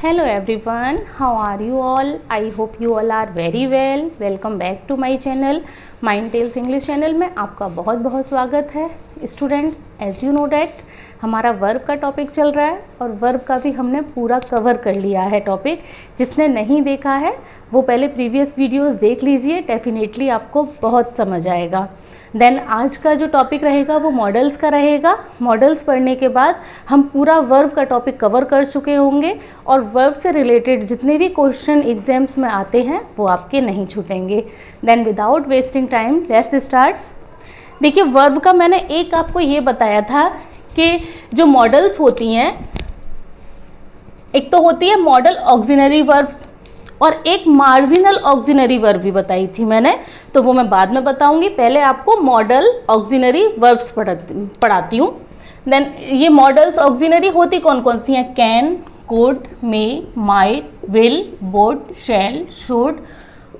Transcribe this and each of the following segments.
Hello everyone, how are you all? I hope you all are very well. Welcome back to my channel Mind Tales English channel में आपका बहुत बहुत स्वागत है। Students, as you know that हमारा verb का topic चल रहा है और वर्ब का भी हमने पूरा कवर कर लिया है टॉपिक। जिसने नहीं देखा है वो पहले प्रीवियस वीडियोस देख लीजिए, डेफिनेटली आपको बहुत समझ आएगा। देन आज का जो टॉपिक रहेगा वो मॉडल्स का रहेगा। मॉडल्स पढ़ने के बाद हम पूरा वर्ब का टॉपिक कवर कर चुके होंगे और वर्ब से रिलेटेड जितने भी क्वेश्चन एग्जाम्स में आते हैं वो आपके नहीं छूटेंगे। Then without wasting time let's start. देखिए, वर्ब का मैंने एक आपको ये बताया था कि जो मॉडल्स होती हैं, एक तो होती है मॉडल ऑक्सिलरी वर्ब्स और एक मार्जिनल ऑक्सिलरी वर्ब भी बताई थी मैंने, तो वो मैं बाद में बताऊंगी। पहले आपको मॉडल ऑक्सिलरी वर्ब्स पढ़ाती हूँ। देन ये मॉडल्स ऑक्सिलरी होती कौन कौन सी हैं? Can, could, may, might, will, would, shall, should,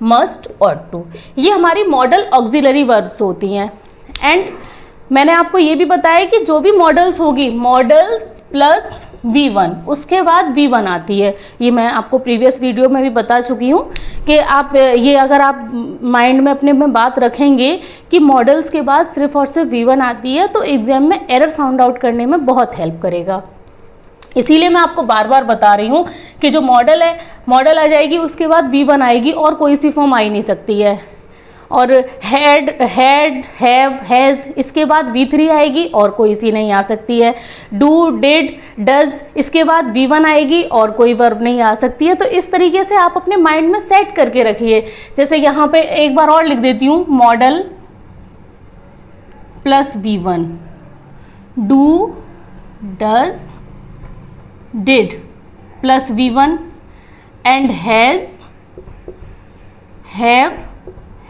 must और टू। ये हमारी मॉडल ऑक्सिलरी वर्ब्स होती हैं। एंड मैंने आपको ये भी बताया कि जो भी मॉडल्स होगी, मॉडल्स प्लस V1, उसके बाद V1 आती है। ये मैं आपको प्रीवियस वीडियो में भी बता चुकी हूँ कि आप ये अगर आप माइंड में अपने में बात रखेंगे कि मॉडल्स के बाद सिर्फ और सिर्फ V1 आती है तो एग्जाम में एरर फाउंड आउट करने में बहुत हेल्प करेगा। इसीलिए मैं आपको बार बार बता रही हूँ कि जो मॉडल है, मॉडल आ जाएगी, उसके बाद V1 आएगी और कोई सी फॉर्म आ ही नहीं सकती है। और हैड, हैव, हैज़, इसके बाद V3 आएगी और कोई सी नहीं आ सकती है। डू, डिड, डज, इसके बाद V1 आएगी और कोई वर्ब नहीं आ सकती है। तो इस तरीके से आप अपने माइंड में सेट करके रखिए। जैसे यहाँ पे एक बार और लिख देती हूँ, model plus V1, do, does, did plus V1 and has, have,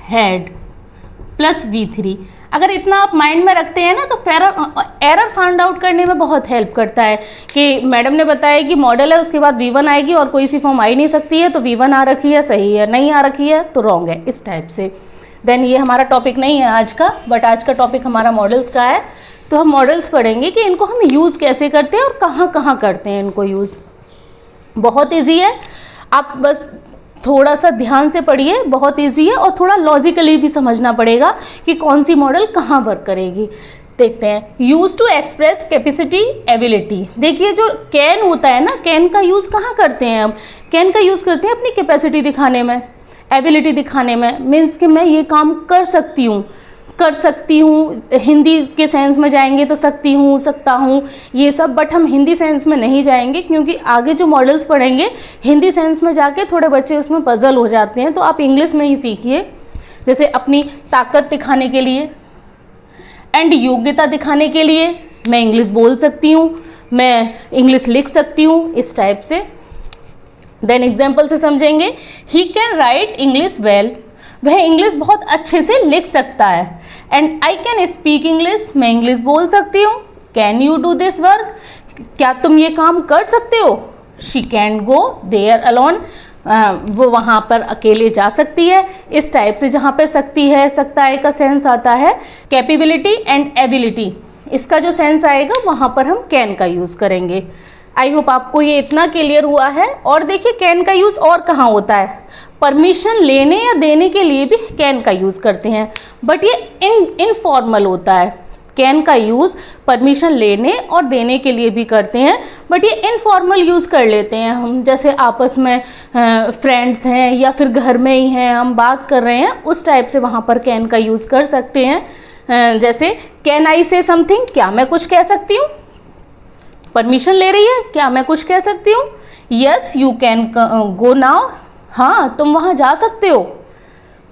had plus V3। अगर इतना आप माइंड में रखते हैं ना तो एरर फाइंड आउट करने में बहुत हेल्प करता है कि मैडम ने बताया कि मॉडल है, उसके बाद V1 आएगी और कोई सी फॉर्म आ ही नहीं सकती है, तो V1 आ रखी है सही है, नहीं आ रखी है तो रॉन्ग है, इस टाइप से। देन ये हमारा टॉपिक नहीं है आज का, बट आज का टॉपिक हमारा मॉडल्स का है। तो हम मॉडल्स पढ़ेंगे कि इनको हम यूज़ कैसे करते हैं और कहाँ कहाँ करते हैं इनको यूज़। बहुत ईजी है, आप बस थोड़ा सा ध्यान से पढ़िए, बहुत इजी है और थोड़ा लॉजिकली भी समझना पड़ेगा कि कौन सी मॉडल कहाँ वर्क करेगी। देखते हैं। Use to express capacity, ability. देखिए, जो कैन होता है ना, कैन का यूज़ कहाँ करते हैं हम? कैन का यूज़ करते हैं अपनी कैपेसिटी दिखाने में, एबिलिटी दिखाने में। मीन्स कि मैं ये काम कर सकती हूँ, कर सकती हूँ। हिंदी के सेंस में जाएंगे तो सकती हूँ, सकता हूँ, ये सब। बट हम हिंदी सेंस में नहीं जाएंगे क्योंकि आगे जो मॉडल्स पढ़ेंगे हिंदी सेंस में जाके थोड़े बच्चे उसमें पजल हो जाते हैं। तो आप इंग्लिश में ही सीखिए। जैसे अपनी ताकत दिखाने के लिए एंड योग्यता दिखाने के लिए मैं इंग्लिश बोल सकती हूँ, मैं इंग्लिश लिख सकती हूँ, इस टाइप से। देन एग्जाम्पल से समझेंगे। He can write English well, वह इंग्लिश बहुत अच्छे से लिख सकता है। And I can speak English, मैं इंग्लिश बोल सकती हूँ। Can you do this work, क्या तुम ये काम कर सकते हो? She can go there alone, वो वहाँ पर अकेले जा सकती है, इस टाइप से। जहाँ पे सकती है, सकता है का सेंस आता है। कैपेबिलिटी एंड एबिलिटी, इसका जो सेंस आएगा वहाँ पर हम कैन का यूज़ करेंगे। आई होप आपको ये इतना क्लियर हुआ है। और देखिए, कैन का यूज़ और कहाँ होता है? परमिशन लेने या देने के लिए भी कैन का यूज़ करते हैं, बट ये इनफॉर्मल होता है। कैन का यूज़ परमिशन लेने और देने के लिए भी करते हैं, बट ये इनफॉर्मल यूज़ कर लेते हैं हम। जैसे आपस में फ्रेंड्स हैं या फिर घर में ही हैं, हम बात कर रहे हैं, उस टाइप से वहाँ पर कैन का यूज़ कर सकते हैं। जैसे कैन आई से समथिंग, क्या मैं कुछ कह सकती हूँ? परमिशन ले रही है, क्या मैं कुछ कह सकती हूँ? Yes you can go now, हाँ तुम वहाँ जा सकते हो।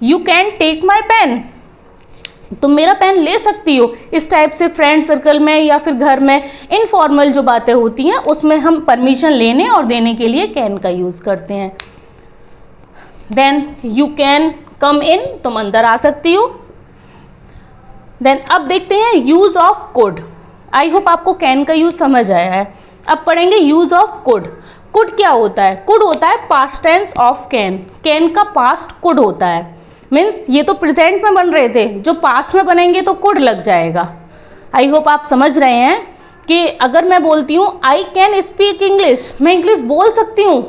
You can take my pen, तुम मेरा पेन ले सकती हो। इस टाइप से फ्रेंड सर्कल में या फिर घर में इनफॉर्मल जो बातें होती हैं उसमें हम परमिशन लेने और देने के लिए कैन का यूज़ करते हैं। देन यू कैन कम इन, तुम अंदर आ सकती हो। देन अब देखते हैं use of could. I hope आपको कैन का यूज़ समझ आया है। अब पढ़ेंगे यूज़ ऑफ कुड। कुड क्या होता है? कुड होता है past tense of can. Can का पास्ट कुड होता है। मीन्स ये तो प्रेजेंट में बन रहे थे, जो पास्ट में बनेंगे तो कुड लग जाएगा। आई होप आप समझ रहे हैं कि अगर मैं बोलती हूँ आई कैन स्पीक इंग्लिश, मैं इंग्लिश बोल सकती हूँ,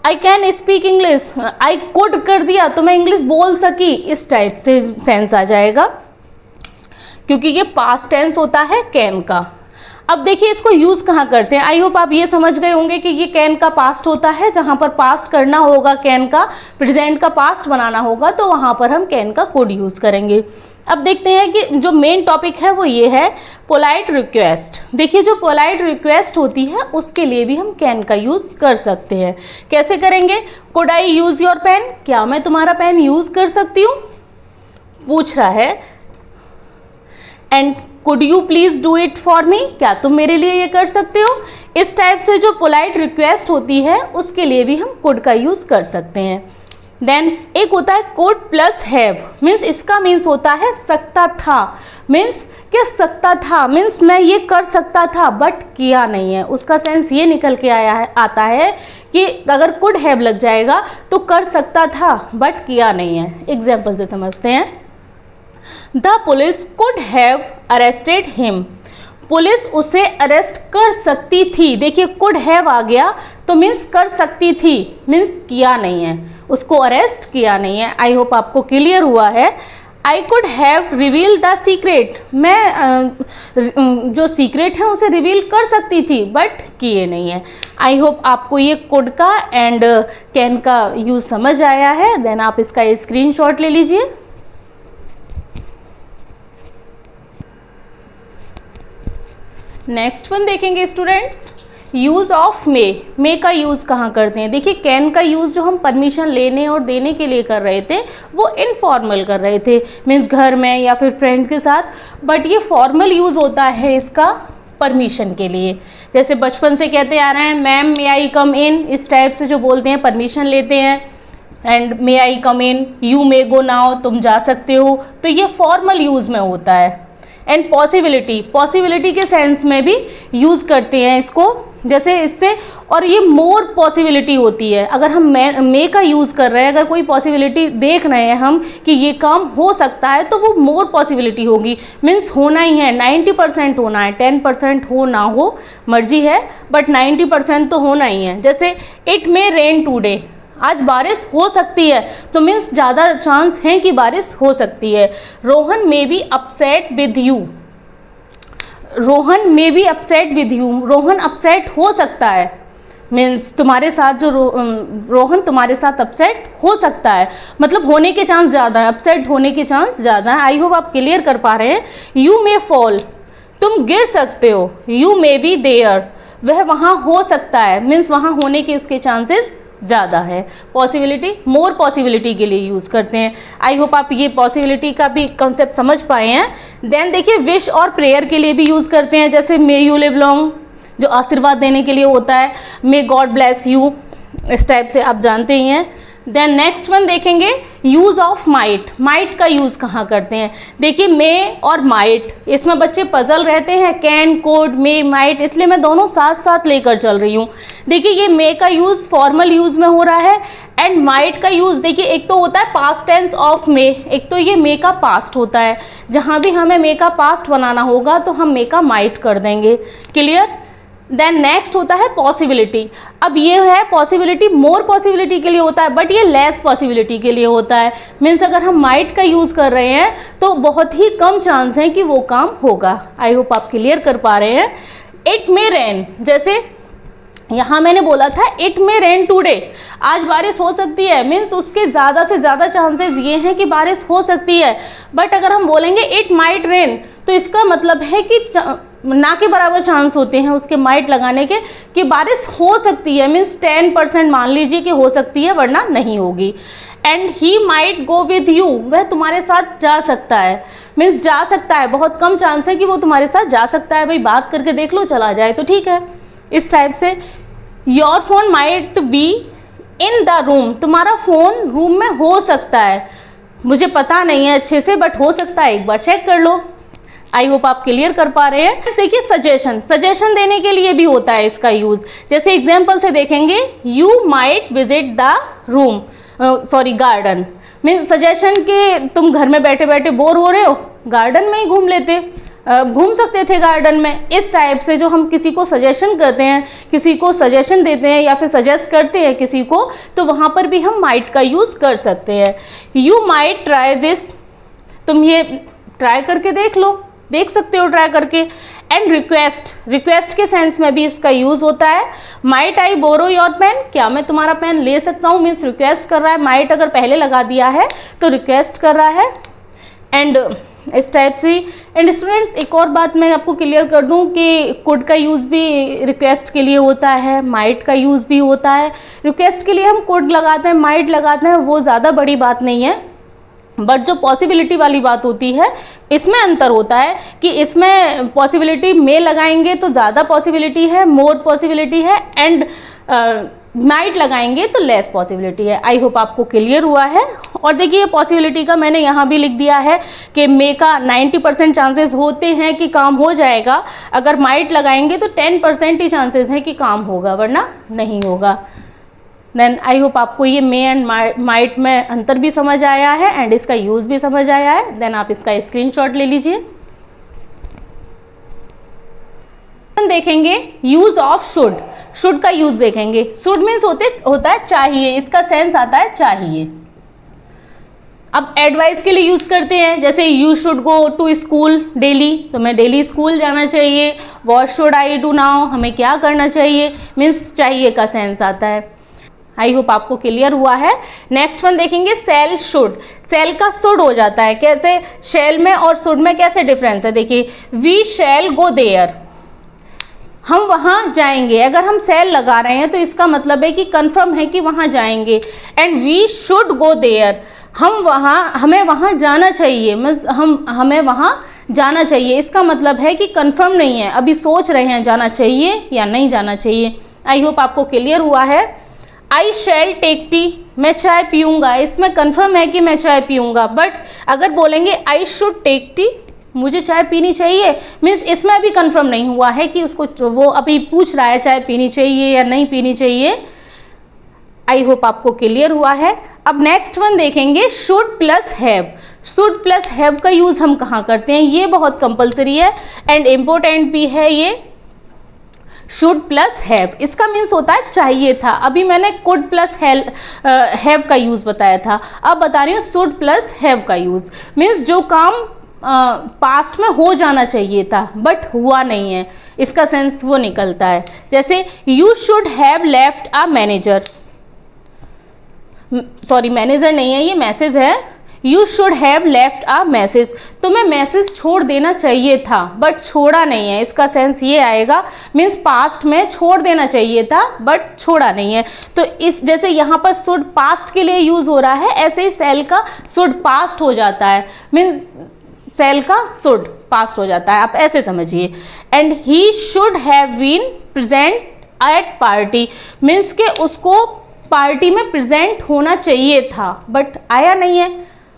आई can speak English, I could कर दिया तो मैं इंग्लिश बोल सकी, इस टाइप से सेंस आ जाएगा, क्योंकि ये पास्ट टेंस होता है कैन का। अब देखिए इसको यूज कहाँ करते हैं। आई होप आप ये समझ गए होंगे कि ये कैन का पास्ट होता है, जहां पर पास्ट करना होगा कैन का, प्रेजेंट का पास्ट बनाना होगा, तो वहां पर हम कैन का कुड यूज करेंगे। अब देखते हैं कि जो मेन टॉपिक है वो ये है पोलाइट रिक्वेस्ट। देखिए जो पोलाइट रिक्वेस्ट होती है उसके लिए भी हम कैन का यूज कर सकते हैं। कैसे करेंगे? Could I use your pen, क्या मैं तुम्हारा पेन यूज कर सकती हूँ, पूछ रहा है। And could you please do it for me, क्या तुम मेरे लिए ये कर सकते हो। इस टाइप से जो पोलाइट रिक्वेस्ट होती है उसके लिए भी हम कुड का यूज कर सकते हैं। देन एक होता है कुड प्लस हैव, मीन्स इसका मीन्स होता है सकता था, मीन्स क्या सकता था, मीन्स मैं ये कर सकता था बट किया नहीं है। उसका सेंस ये निकल के आता है कि अगर कुड हैव लग जाएगा तो कर सकता था बट किया नहीं है। एग्जाम्पल से समझते हैं। The police could have arrested him, police उसे अरेस्ट कर सकती थी। देखिए कुड हैव आ गया तो मीन्स कर सकती थी, मीन्स किया नहीं है, उसको अरेस्ट किया नहीं है। आई होप आपको क्लियर हुआ है। I could have reveal the secret, मैं जो सीक्रेट है उसे रिवील कर सकती थी बट किए नहीं है। आई होप आपको ये कुड का एंड कैन का यूज समझ आया है। देन आप इसका स्क्रीनशॉट ले लीजिए। नेक्स्ट वन देखेंगे स्टूडेंट्स, यूज ऑफ मे का यूज कहाँ करते हैं। देखिए कैन का यूज जो हम परमिशन लेने और देने के लिए कर रहे थे वो इनफॉर्मल कर रहे थे, मीन्स घर में या फिर फ्रेंड के साथ, बट ये फॉर्मल यूज होता है इसका परमिशन के लिए। जैसे बचपन से कहते आ रहे हैं मैम मे आई कम इन, इस टाइप से जो बोलते हैं परमिशन लेते हैं। And may I come in, you may go now, तुम जा सकते हो, तो ये फॉर्मल यूज में होता है। एंड पॉसिबिलिटी के सेंस में भी यूज करते हैं इसको, जैसे इससे, और ये मोर पॉसिबिलिटी होती है। अगर हम मे का यूज कर रहे हैं, अगर कोई पॉसिबिलिटी देख रहे हैं हम कि ये काम हो सकता है, तो वो मोर पॉसिबिलिटी होगी, मीन्स होना ही है, 90% होना है, 10% हो ना हो मर्जी है, बट 90% तो होना ही है। जैसे इट मे रेन टूडे, आज बारिश हो सकती है, तो मीन्स ज़्यादा चांस है कि बारिश हो सकती है। Rohan may be upset with you, Rohan may be upset with you, Rohan upset हो सकता है, मीन्स तुम्हारे साथ जो रोहन तुम्हारे साथ अपसेट हो सकता है, मतलब होने के चांस ज़्यादा है, अपसेट होने के चांस ज़्यादा है। आई होप आप क्लियर कर पा रहे हैं। यू मे फॉल, तुम गिर सकते हो। यू मे बी देयर, वह वहाँ हो सकता है, मीन्स वहाँ होने के उसके चांसेस ज़्यादा है। पॉसिबिलिटी मोर पॉसिबिलिटी के लिए यूज़ करते हैं। आई होप आप ये पॉसिबिलिटी का भी कॉन्सेप्ट समझ पाए हैं। देन देखिए विश और प्रेयर के लिए भी यूज़ करते हैं, जैसे मे यू लिव लॉन्ग, जो आशीर्वाद देने के लिए होता है, मे गॉड ब्लेस यू, इस टाइप से आप जानते ही हैं। देन नेक्स्ट वन देखेंगे यूज़ ऑफ माइट का यूज़ कहाँ करते हैं। देखिए मे और माइट, इसमें बच्चे पजल रहते हैं, कैन, कोड, मे, माइट, इसलिए मैं दोनों साथ साथ लेकर चल रही हूँ। देखिए ये मे का यूज़ फॉर्मल यूज़ में हो रहा है, एंड माइट का यूज़ देखिए एक तो होता है पास्ट टेंस ऑफ मे, एक तो ये मे का पास्ट होता है। जहाँ भी हमें मे का पास्ट बनाना होगा तो हम मे का माइट कर देंगे। क्लियर। देन नेक्स्ट होता है पॉसिबिलिटी। अब ये है पॉसिबिलिटी मोर पॉसिबिलिटी के लिए होता है, बट ये लेस पॉसिबिलिटी के लिए होता है। मीन्स अगर हम माइट का यूज़ कर रहे हैं तो बहुत ही कम चांस है कि वो काम होगा। आई होप आप क्लियर कर पा रहे हैं। इट मे रेन, जैसे यहाँ मैंने बोला था इट मे रेन टूडे, आज बारिश हो सकती है, मीन्स उसके ज़्यादा से ज़्यादा चांसेस ये हैं कि बारिश हो सकती है। बट अगर हम बोलेंगे इट माइट रेन, तो इसका मतलब है कि ना के बराबर चांस होते हैं उसके माइट लगाने के कि बारिश हो सकती है, मीन्स 10% मान लीजिए कि हो सकती है, वरना नहीं होगी। And he might go with you, वह तुम्हारे साथ जा सकता है, मीन्स जा सकता है, बहुत कम चांस है कि वो तुम्हारे साथ जा सकता है, भाई बात करके देख लो, चला जाए तो ठीक है। इस टाइप से your phone might be in the room, तुम्हारा फ़ोन रूम में हो सकता है, मुझे पता नहीं है अच्छे से बट हो सकता है, एक बार चेक कर लो। आई होप आप क्लियर कर पा रहे हैं। देखिए सजेशन देने के लिए भी होता है इसका यूज़। जैसे एग्जाम्पल से देखेंगे you might visit the room garden, mean suggestion के तुम घर में बैठे बैठे बोर हो रहे हो, गार्डन में ही घूम लेते। घूम सकते थे गार्डन में। इस टाइप से जो हम किसी को सजेशन करते हैं, किसी को सजेशन देते हैं या फिर सजेस्ट करते हैं किसी को, तो वहाँ पर भी हम माइट का यूज़ कर सकते हैं। यू माइट ट्राई दिस, तुम ये ट्राई करके देख लो, देख सकते हो ट्राई करके। एंड रिक्वेस्ट, रिक्वेस्ट के सेंस में भी इसका यूज़ होता है। Might I borrow your pen, क्या मैं तुम्हारा पेन ले सकता हूँ, मीन्स रिक्वेस्ट कर रहा है। माइट अगर पहले लगा दिया है तो रिक्वेस्ट कर रहा है। एंड इस टाइप से। एंड स्टूडेंट्स, एक और बात मैं आपको क्लियर कर दूं कि कुड का यूज़ भी रिक्वेस्ट के लिए होता है, माइट का यूज़ भी होता है। रिक्वेस्ट के लिए हम कुड लगाते हैं, माइट लगाते हैं, वो ज़्यादा बड़ी बात नहीं है। बट जो पॉसिबिलिटी वाली बात होती है, इसमें अंतर होता है कि इसमें पॉसिबिलिटी में लगाएंगे तो ज़्यादा पॉसिबिलिटी है, मोर पॉसिबिलिटी है, एंड माइट लगाएंगे तो लेस पॉसिबिलिटी है। आई होप आपको क्लियर हुआ है। और देखिए पॉसिबिलिटी का मैंने यहाँ भी लिख दिया है कि मे का 90% चांसेस होते हैं कि काम हो जाएगा, अगर माइट लगाएंगे तो 10% ही चांसेस हैं कि काम होगा, वरना नहीं होगा। देन आई होप आपको ये मे एंड माइट में अंतर भी समझ आया है एंड इसका यूज़ भी समझ आया है। देन आप इसका स्क्रीनशॉट ले लीजिए। देखेंगे यूज ऑफ शुड, शुड का यूज देखेंगे। शुड मीन्स होता है चाहिए, इसका सेंस आता है चाहिए। अब एडवाइस के लिए यूज करते हैं, जैसे you should go to school daily, तो मैं डेली स्कूल जाना चाहिए। What should I do now, हमें क्या करना चाहिए, मीन्स चाहिए का सेंस आता है। आई होप आपको क्लियर हुआ है। नेक्स्ट वन देखेंगे सेल शुड, सेल का शुड हो जाता है। कैसे, शेल में और शुड में कैसे डिफरेंस है, देखिए वी शैल गो देयर, हम वहाँ जाएंगे। अगर हम सेल लगा रहे हैं तो इसका मतलब है कि कंफर्म है कि वहाँ जाएंगे। And we should go there, हमें वहाँ जाना चाहिए, मीन्स हमें वहाँ जाना चाहिए, इसका मतलब है कि कंफर्म नहीं है, अभी सोच रहे हैं जाना चाहिए या नहीं जाना चाहिए। आई होप आपको क्लियर हुआ है। आई शैल टेक टी, मैं चाय पीऊँगा, इसमें कंफर्म है कि मैं चाय पीऊँगा। बट अगर बोलेंगे आई शुड टेक टी, मुझे चाय पीनी चाहिए, मीन्स इसमें अभी कंफर्म नहीं हुआ है कि उसको, वो अभी पूछ रहा है चाय पीनी चाहिए या नहीं पीनी चाहिए। आई होप आपको क्लियर हुआ है। अब नेक्स्ट वन देखेंगे should plus have. Should plus have का यूज़ हम कहाँ करते हैं, ये बहुत कंपलसरी है एंड इम्पोर्टेंट भी है ये। शुड प्लस हैव, इसका मीन्स होता है चाहिए था। अभी मैंने कुड प्लस हैव का यूज़ बताया था, अब बता रही हूँ शुड प्लस हैव का यूज़। मीन्स जो काम पास्ट में हो जाना चाहिए था बट हुआ नहीं है, इसका सेंस वो निकलता है। जैसे you should have left a manager, sorry manager नहीं है ये, मैसेज है। You should have left a message, तुम्हें मैसेज छोड़ देना चाहिए था बट छोड़ा नहीं है, इसका सेंस ये आएगा। मीन्स पास्ट में छोड़ देना चाहिए था बट छोड़ा नहीं है। तो इस जैसे यहाँ पर शुड पास्ट के लिए यूज हो रहा है, ऐसे ही सेल का शुड पास्ट हो जाता है, मीन्स सेल का शुड पास्ट हो जाता है, आप ऐसे समझिए। And he should have been present at party, means के उसको पार्टी में प्रेजेंट होना चाहिए था बट आया नहीं है,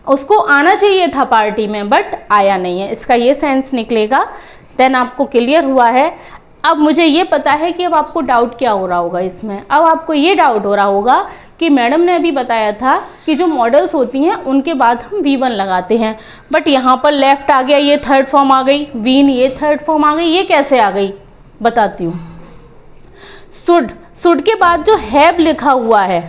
उसको आना चाहिए था पार्टी में बट आया नहीं है, इसका ये सेंस निकलेगा। देन आपको क्लियर हुआ है। अब मुझे ये पता है कि अब आपको डाउट क्या हो रहा होगा इसमें। अब आपको ये डाउट हो रहा होगा कि मैडम ने अभी बताया था कि जो मॉडल्स होती हैं उनके बाद हम V1 लगाते हैं, बट यहाँ पर लेफ्ट आ गया, ये थर्ड फॉर्म आ गई, वीन ये थर्ड फॉर्म आ गई, ये कैसे आ गई बताती हूँ। शुड के बाद जो हैव लिखा हुआ है,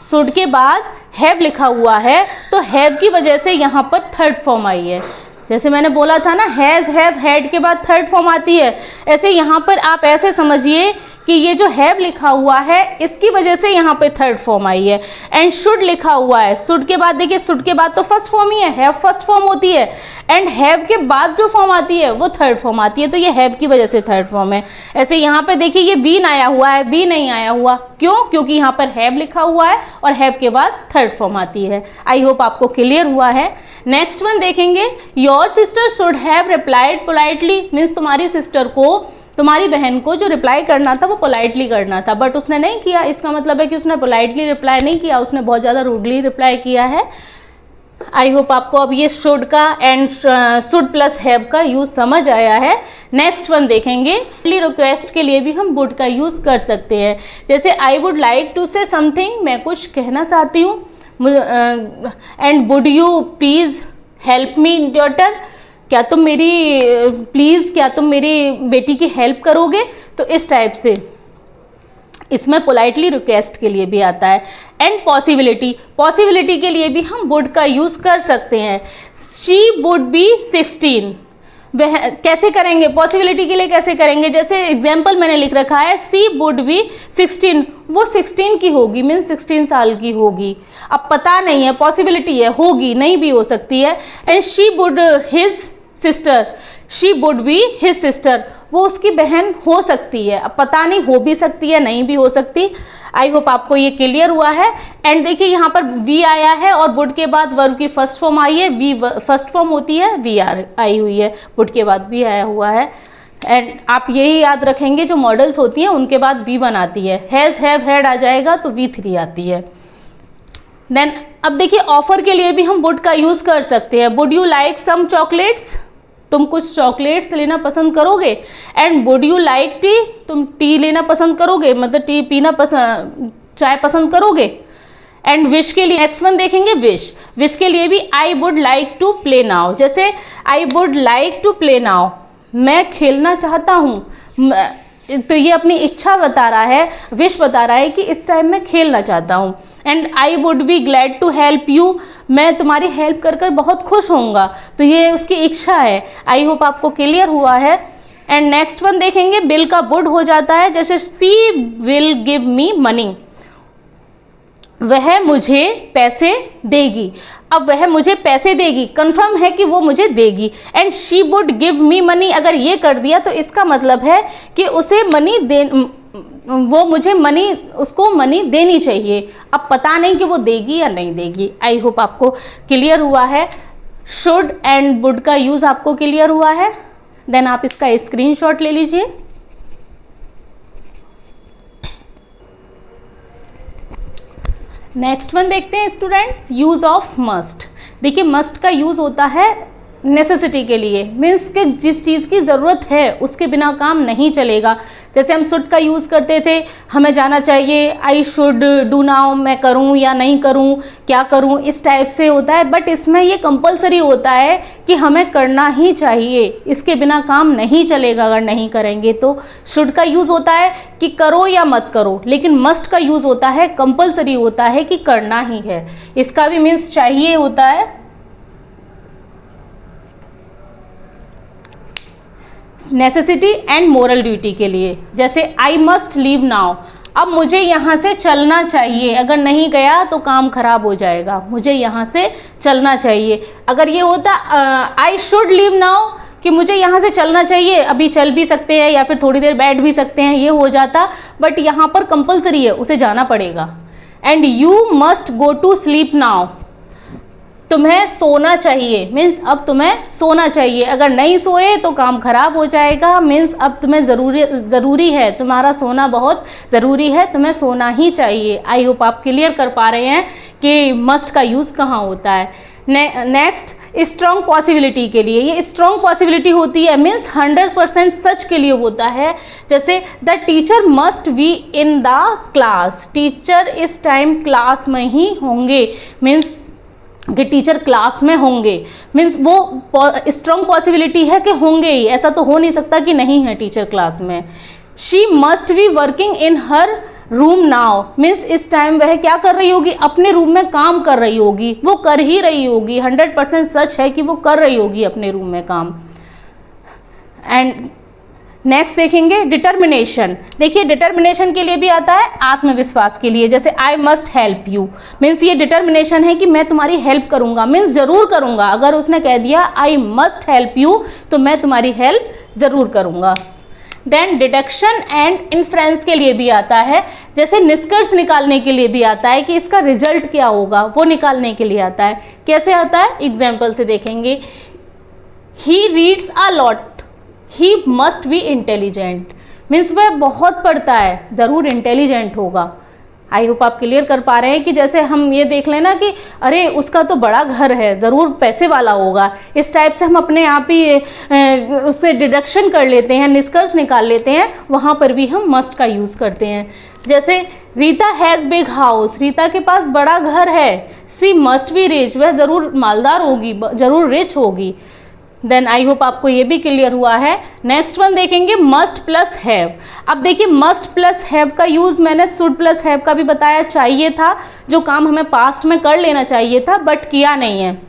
शुड के बाद हैव लिखा हुआ है, तो हैव की वजह से यहाँ पर थर्ड फॉर्म आई है। जैसे मैंने बोला था ना, हैज़ हैव हैड के बाद थर्ड फॉर्म आती है, ऐसे यहाँ पर आप ऐसे समझिए कि ये जो हैव लिखा हुआ है इसकी वजह से यहाँ पे थर्ड फॉर्म आई है। एंड शुड लिखा हुआ है, शुड के बाद देखिए, शुड के बाद तो फर्स्ट फॉर्म ही है, हैव फर्स्ट फॉर्म होती है, एंड हैव के बाद जो फॉर्म आती है वो थर्ड फॉर्म आती है, तो ये हैव की वजह से थर्ड फॉर्म है। ऐसे यहाँ पे देखिए ये बीन आया हुआ है, बी नहीं आया हुआ, क्यों? क्योंकि यहाँ पर हैव लिखा हुआ है और हैव के बाद थर्ड फॉर्म आती है। आई होप आपको क्लियर हुआ है। नेक्स्ट वन देखेंगे, your sister should have replied politely, means तुम्हारी सिस्टर को, तुम्हारी बहन को जो रिप्लाई करना था वो पोलाइटली करना था बट उसने नहीं किया, इसका मतलब है कि उसने पोलाइटली रिप्लाई नहीं किया, उसने बहुत ज़्यादा रूडली रिप्लाई किया है। आई होप आपको अब ये शुड का एंड शुड प्लस हैव का यूज़ समझ आया है। नेक्स्ट वन देखेंगे, रिक्वेस्ट के लिए भी हम वुड का यूज़ कर सकते हैं। जैसे I would like to say something, मैं कुछ कहना चाहती हूँ, and would you please help me in your turn, क्या तुम मेरी प्लीज़ क्या तुम मेरी बेटी की हेल्प करोगे, तो इस टाइप से इसमें पोलाइटली रिक्वेस्ट के लिए भी आता है। एंड पॉसिबिलिटी के लिए भी हम वुड का यूज़ कर सकते हैं। शी वुड बी 16, वह कैसे करेंगे, पॉसिबिलिटी के लिए कैसे करेंगे, जैसे एग्जाम्पल मैंने लिख रखा है सी वुड बी 16, वो 16 की होगी, मीन्स 16 साल की होगी। अब पता नहीं है, पॉसिबिलिटी है, होगी नहीं भी हो सकती है। And she would his sister, she would be his sister, वो उसकी बहन हो सकती है। अब पता नहीं, हो भी सकती है नहीं भी हो सकती। आई होप आपको ये क्लियर हुआ है। एंड देखिए यहाँ पर वी आया है और वुड के बाद वर्ब की फर्स्ट फॉर्म आई है, वी फर्स्ट फॉर्म होती है, वी आर आई हुई है, वुड के बाद भी आया हुआ है। एंड आप यही याद रखेंगे, जो मॉडल्स होती हैं उनके बाद वी वन आती है, हैज़ हैव हैड आ जाएगा तो वी थ्री आती है। देन अब देखिए ऑफर के लिए भी हम वुड का यूज़ कर सकते हैं। Would you like some chocolates, तुम कुछ चॉकलेट्स लेना पसंद करोगे। And would you like tea, तुम टी लेना पसंद करोगे, मतलब टी पीना पसंद, चाय पसंद करोगे। एंड विश के लिए नेक्स्ट वन देखेंगे, विश के लिए भी I would like to play now, जैसे I would like to play now, मैं खेलना चाहता हूँ, तो ये अपनी इच्छा बता रहा है, विश बता रहा है कि इस टाइम मैं खेलना चाहता हूँ। And I would be glad to help you, मैं तुम्हारी हेल्प कर कर बहुत खुश होऊंगा, तो ये उसकी इच्छा है। आई होप आपको क्लियर हुआ है। एंड नेक्स्ट वन देखेंगे, बिल का वुड हो जाता है, जैसे सी विल गिव मी मनी, वह मुझे पैसे देगी। अब वह मुझे पैसे देगी, कंफर्म है कि वो मुझे देगी। And she would give me money, अगर ये कर दिया तो इसका मतलब है कि उसे मनी दे, वो मुझे मनी, उसको मनी देनी चाहिए। अब पता नहीं कि वो देगी या नहीं देगी। आई होप आपको क्लियर हुआ है। शुड एंड वुड का यूज़ आपको क्लियर हुआ है। देन आप इसका स्क्रीनशॉट ले लीजिए। नेक्स्ट वन देखते हैं स्टूडेंट्स, यूज़ ऑफ मस्ट। देखिए मस्ट का यूज़ होता है नेसेसिटी के लिए, मीन्स कि जिस चीज़ की ज़रूरत है उसके बिना काम नहीं चलेगा। जैसे हम शुड का यूज़ करते थे, हमें जाना चाहिए, आई शुड डू नाउ, मैं करूँ या नहीं करूँ, क्या करूँ, इस टाइप से होता है। बट इसमें ये कंपलसरी होता है कि हमें करना ही चाहिए, इसके बिना काम नहीं चलेगा अगर नहीं करेंगे तो। शुड का यूज़ होता है कि करो या मत करो, लेकिन मस्ट का यूज़ होता है, कंपलसरी होता है कि करना ही है। इसका भी मीन्स चाहिए होता है। नेसेसिटी एंड मोरल ड्यूटी के लिए, जैसे आई मस्ट लीव नाउ, अब मुझे यहाँ से चलना चाहिए, अगर नहीं गया तो काम खराब हो जाएगा, मुझे यहाँ से चलना चाहिए। अगर ये होता आई शुड लीव नाउ, कि मुझे यहाँ से चलना चाहिए, अभी चल भी सकते हैं या फिर थोड़ी देर बैठ भी सकते हैं, ये हो जाता। बट यहाँ पर कंपलसरी है, उसे जाना पड़ेगा। And you must go to sleep now, तुम्हें सोना चाहिए, मीन्स अब तुम्हें सोना चाहिए, अगर नहीं सोए तो काम खराब हो जाएगा। मीन्स अब तुम्हें ज़रूरी है, तुम्हारा सोना बहुत ज़रूरी है, तुम्हें सोना ही चाहिए। आई होप आप क्लियर कर पा रहे हैं कि मस्ट का यूज़ कहाँ होता है। नेक्स्ट, स्ट्रॉन्ग पॉसिबिलिटी के लिए, ये स्ट्रॉन्ग पॉसिबिलिटी होती है, मीन्स 100% सच के लिए होता है। जैसे the teacher must be in the class, teacher इस टाइम क्लास में ही होंगे, मीन्स कि टीचर क्लास में होंगे, मीन्स वो स्ट्रॉन्ग पॉसिबिलिटी है कि होंगे ही, ऐसा तो हो नहीं सकता कि नहीं है टीचर क्लास में। She must be working in her room now, means इस टाइम वह क्या कर रही होगी, अपने रूम में काम कर रही होगी, वो कर ही रही होगी, 100% सच है कि वो कर रही होगी अपने रूम में काम। एंड नेक्स्ट देखेंगे डिटर्मिनेशन। देखिए डिटर्मिनेशन के लिए भी आता है, आत्मविश्वास के लिए, जैसे I must help you, means ये डिटर्मिनेशन है कि मैं तुम्हारी हेल्प करूंगा, मीन्स ज़रूर करूंगा। अगर उसने कह दिया आई मस्ट हेल्प यू, तो मैं तुम्हारी हेल्प ज़रूर करूंगा। देन डिडक्शन एंड इन्फ्रेंस के लिए भी आता है, जैसे निष्कर्ष निकालने के लिए भी आता है कि इसका रिजल्ट क्या होगा, वो निकालने के लिए आता है। कैसे आता है, एग्जाम्पल से देखेंगे। He reads a lot, he must be intelligent, means वह बहुत पढ़ता है, ज़रूर इंटेलिजेंट होगा। आई होप आप क्लियर कर पा रहे हैं कि जैसे हम ये देख लेना कि अरे उसका तो बड़ा घर है, ज़रूर पैसे वाला होगा, इस टाइप से हम अपने आप ही उससे डिडक्शन कर लेते हैं, निष्कर्ष निकाल लेते हैं। वहाँ पर भी हम मस्ट का यूज़ करते हैं। जैसे Rita has big house, Rita के पास बड़ा घर है। सी मस्ट बी रिच, वह ज़रूर मालदार होगी, ज़रूर रिच होगी। देन आई होप आपको ये भी क्लियर हुआ है। नेक्स्ट वन देखेंगे मस्ट प्लस हैव। अब देखिए मस्ट प्लस हैव का यूज मैंने शुड प्लस हैव का भी बताया, चाहिए था, जो काम हमें पास्ट में कर लेना चाहिए था बट किया नहीं है।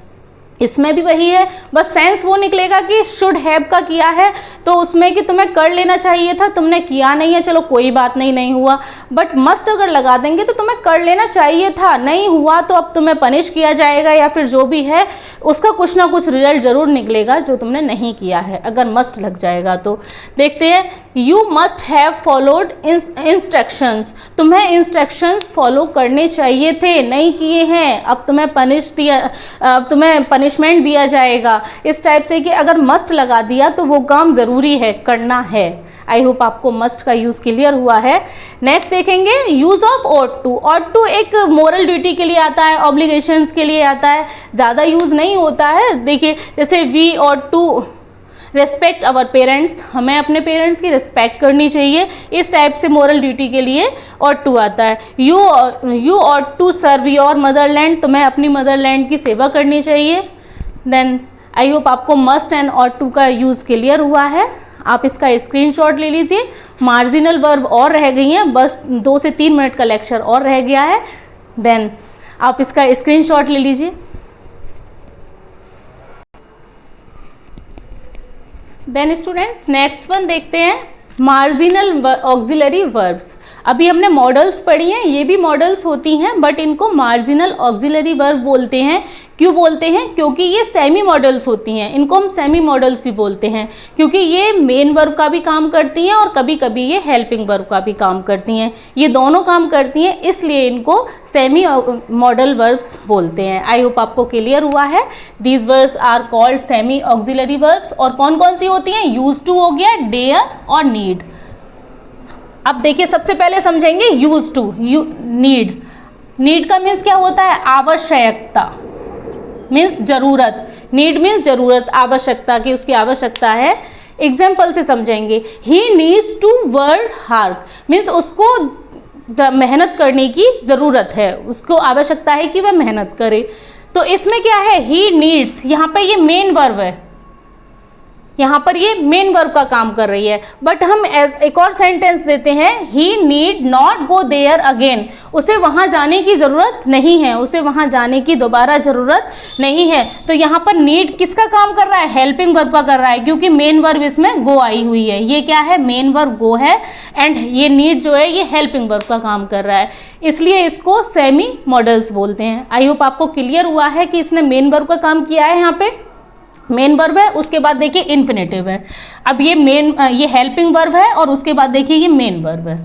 इसमें भी वही है, बस सेंस वो निकलेगा कि शुड हैव का किया है तो उसमें कि तुम्हें कर लेना चाहिए था, तुमने किया नहीं है, चलो कोई बात नहीं, नहीं हुआ। बट मस्ट अगर लगा देंगे तो तुम्हें कर लेना चाहिए था, नहीं हुआ तो अब तुम्हें पनिश किया जाएगा या फिर जो भी है उसका कुछ ना कुछ रिजल्ट जरूर निकलेगा जो तुमने नहीं किया है अगर मस्ट लग जाएगा तो। देखते हैं, you must have followed instructions. तुम्हें इंस्ट्रक्शंस फॉलो करने चाहिए थे, नहीं किए हैं, अब तुम्हें पनिशमेंट दिया जाएगा। इस टाइप से कि अगर मस्ट लगा दिया तो वो काम ज़रूरी है, करना है। आई होप आपको मस्ट का यूज़ क्लियर हुआ है। नेक्स्ट देखेंगे use of ought to. Ought to एक मोरल ड्यूटी के लिए आता है, ऑब्लिगेशंस के लिए आता है, ज़्यादा यूज़ नहीं होता है। देखिए जैसे we ought to respect our parents, हमें अपने पेरेंट्स की रिस्पेक्ट करनी चाहिए, इस टाइप से मोरल ड्यूटी के लिए ऑट टू आता है। You ought to serve your motherland, तुम्हें अपनी मदरलैंड की सेवा करनी चाहिए। देन आई होप आपको मस्ट एंड ऑट टू का यूज़ क्लियर हुआ है। आप इसका स्क्रीनशॉट ले लीजिए। मार्जिनल वर्ब और रह गई हैं, बस 2 से 3 मिनट का लेक्चर और रह गया है। देन आप इसका स्क्रीनशॉट ले लीजिए। देन स्टूडेंट्स नेक्स्ट वन देखते हैं, मार्जिनल ऑक्सिलरी वर्ब्स। अभी हमने मॉडल्स पढ़ी हैं, ये भी मॉडल्स होती हैं बट इनको मार्जिनल ऑक्सिलरी वर्ब बोलते हैं। क्यों बोलते हैं? क्योंकि ये सेमी मॉडल्स होती हैं, इनको हम सेमी मॉडल्स भी बोलते हैं क्योंकि ये मेन वर्ब का भी काम करती हैं और कभी कभी ये हेल्पिंग वर्ब का भी काम करती हैं। ये दोनों काम करती हैं, इसलिए इनको सेमी मॉडल वर्ब्स बोलते हैं। आई होप आपको क्लियर हुआ है। These verbs are called semi auxiliary verbs. और कौन कौन सी होती हैं? यूज टू हो गया, डेयर और नीड। अब देखिए सबसे पहले समझेंगे यूज टू, नीड। नीड का मीन्स क्या होता है? आवश्यकता, मीन्स जरूरत। नीड मीन्स जरूरत, आवश्यकता की उसकी आवश्यकता है। एग्जाम्पल से समझेंगे, he needs to work hard, means उसको मेहनत करने की ज़रूरत है, उसको आवश्यकता है कि वह मेहनत करे। तो इसमें क्या है? ही नीड्स, यहाँ पे ये मेन वर्ब है, यहाँ पर ये मेन वर्ब का काम कर रही है। बट हम एक और सेंटेंस देते हैं, he need not go there again, उसे वहाँ जाने की ज़रूरत नहीं है, उसे वहाँ जाने की दोबारा ज़रूरत नहीं है। तो यहाँ पर नीड किसका काम कर रहा है? हेल्पिंग वर्ब का कर रहा है, क्योंकि मेन वर्ब इसमें गो आई हुई है। ये क्या है? मेन वर्ब गो है एंड ये नीड जो है ये हेल्पिंग वर्ब का काम कर रहा है, इसलिए इसको सेमी मॉडल्स बोलते हैं। आई होप आपको क्लियर हुआ है कि इसने मेन वर्ब का काम किया है। यहाँ पे मेन वर्ब है, उसके बाद देखिए इन्फिनेटिव है। अब ये हेल्पिंग वर्ब है और उसके बाद देखिए ये मेन वर्ब है।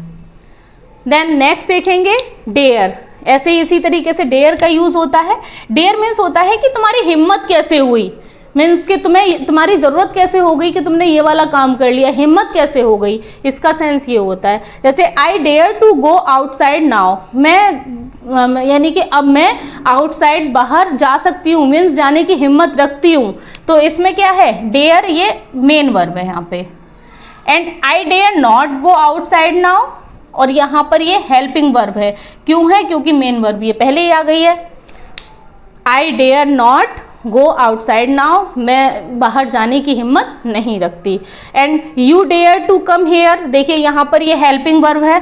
देन नेक्स्ट देखेंगे डेयर। ऐसे इसी तरीके से डेयर का यूज होता है। डेयर मीन्स होता है कि तुम्हारी हिम्मत कैसे हुई, मीन्स कि तुम्हारी ज़रूरत कैसे हो गई कि तुमने ये वाला काम कर लिया, हिम्मत कैसे हो गई, इसका सेंस ये होता है। जैसे I dare to go outside now, मैं यानी कि अब मैं आउटसाइड बाहर जा सकती हूँ, मीन्स जाने की हिम्मत रखती हूँ। तो इसमें क्या है? डेयर ये मेन वर्ब है यहाँ पे। And I dare not go outside now, और यहाँ पर ये हेल्पिंग वर्ब है। क्यों है? क्योंकि मेन वर्ब ये पहले ही आ गई है। I dare not go outside now, मैं बाहर जाने की हिम्मत नहीं रखती। And you dare to come here, देखिए यहाँ पर ये हेल्पिंग वर्ब है,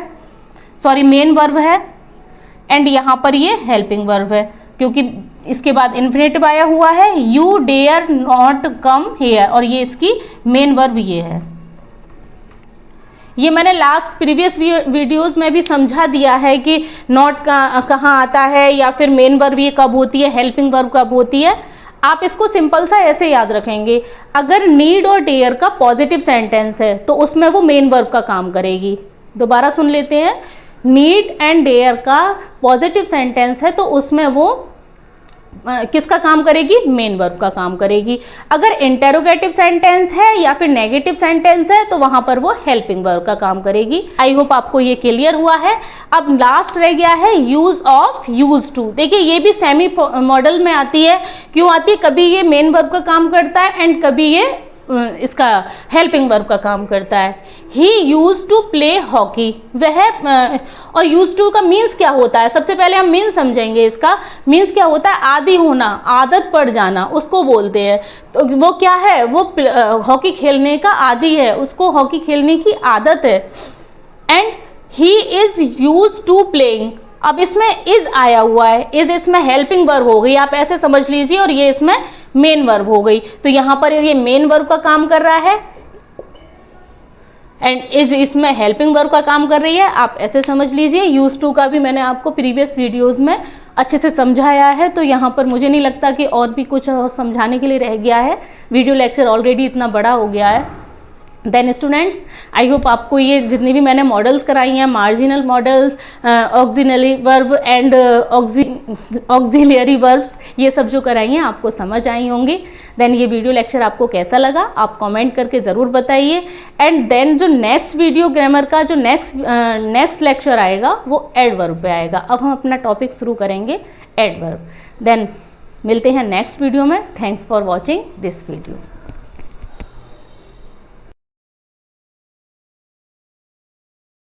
सॉरी मेन वर्ब है, एंड यहाँ पर ये हेल्पिंग वर्ब है क्योंकि इसके बाद इन्फिनेटिव आया हुआ है। You dare not come here, और ये इसकी मेन वर्ब ये है। ये मैंने लास्ट प्रीवियस वीडियोस में भी समझा दिया है कि नॉट कहाँ आता है या फिर मेन वर्ब ये कब होती है, हेल्पिंग वर्ब कब होती है। आप इसको सिंपल सा ऐसे याद रखेंगे, अगर नीड और डेयर का पॉजिटिव सेंटेंस है तो उसमें वो मेन वर्ब का काम करेगी। दोबारा सुन लेते हैं, नीड एंड डेयर का पॉजिटिव सेंटेंस है तो उसमें वो किसका काम करेगी? मेन वर्ब का काम करेगी। अगर इंटेरोगेटिव सेंटेंस है या फिर नेगेटिव सेंटेंस है तो वहां पर वो हेल्पिंग वर्ब का काम करेगी। आई होप आपको ये क्लियर हुआ है। अब लास्ट रह गया है यूज ऑफ यूज टू। देखिए ये भी सेमी मॉडल में आती है। क्यों आती है? कभी ये मेन वर्ब का काम करता है एंड कभी ये इसका हेल्पिंग वर्ब का काम करता है। ही यूज टू प्ले हॉकी, वह और यूज टू का मीन्स क्या होता है, सबसे पहले हम मीन्स समझेंगे। इसका मीन्स क्या होता है, आदी होना, आदत पड़ जाना, उसको बोलते हैं। तो वो क्या है, वो हॉकी खेलने का आदी है, उसको हॉकी खेलने की आदत है। And he is use to playing, अब इसमें इज आया हुआ है, इज इसमें हेल्पिंग वर्ब हो गई, आप ऐसे समझ लीजिए, और ये इसमें मेन वर्ब हो गई। तो यहां पर ये मेन वर्ब का काम कर रहा है एंड इज इसमें हेल्पिंग वर्ब का काम कर रही है, आप ऐसे समझ लीजिए। यूज टू का भी मैंने आपको प्रीवियस वीडियोस में अच्छे से समझाया है, तो यहाँ पर मुझे नहीं लगता कि और भी कुछ समझाने के लिए रह गया है। वीडियो लेक्चर ऑलरेडी इतना बड़ा हो गया है। देन स्टूडेंट्स, आई होप आपको ये जितनी भी मैंने मॉडल्स कराई हैं, marginal models, auxiliary verb and auxiliary verbs, ये सब जो कराई हैं आपको समझ आई होंगी। देन ये वीडियो लेक्चर आपको कैसा लगा आप कमेंट करके ज़रूर बताइए। एंड देन जो नेक्स्ट वीडियो ग्रामर का जो नेक्स्ट लेक्चर आएगा वो एडवर्ब पे आएगा। अब हम अपना टॉपिक शुरू करेंगे एडवर्ब। देन मिलते हैं नेक्स्ट वीडियो में। Thanks for watching this video.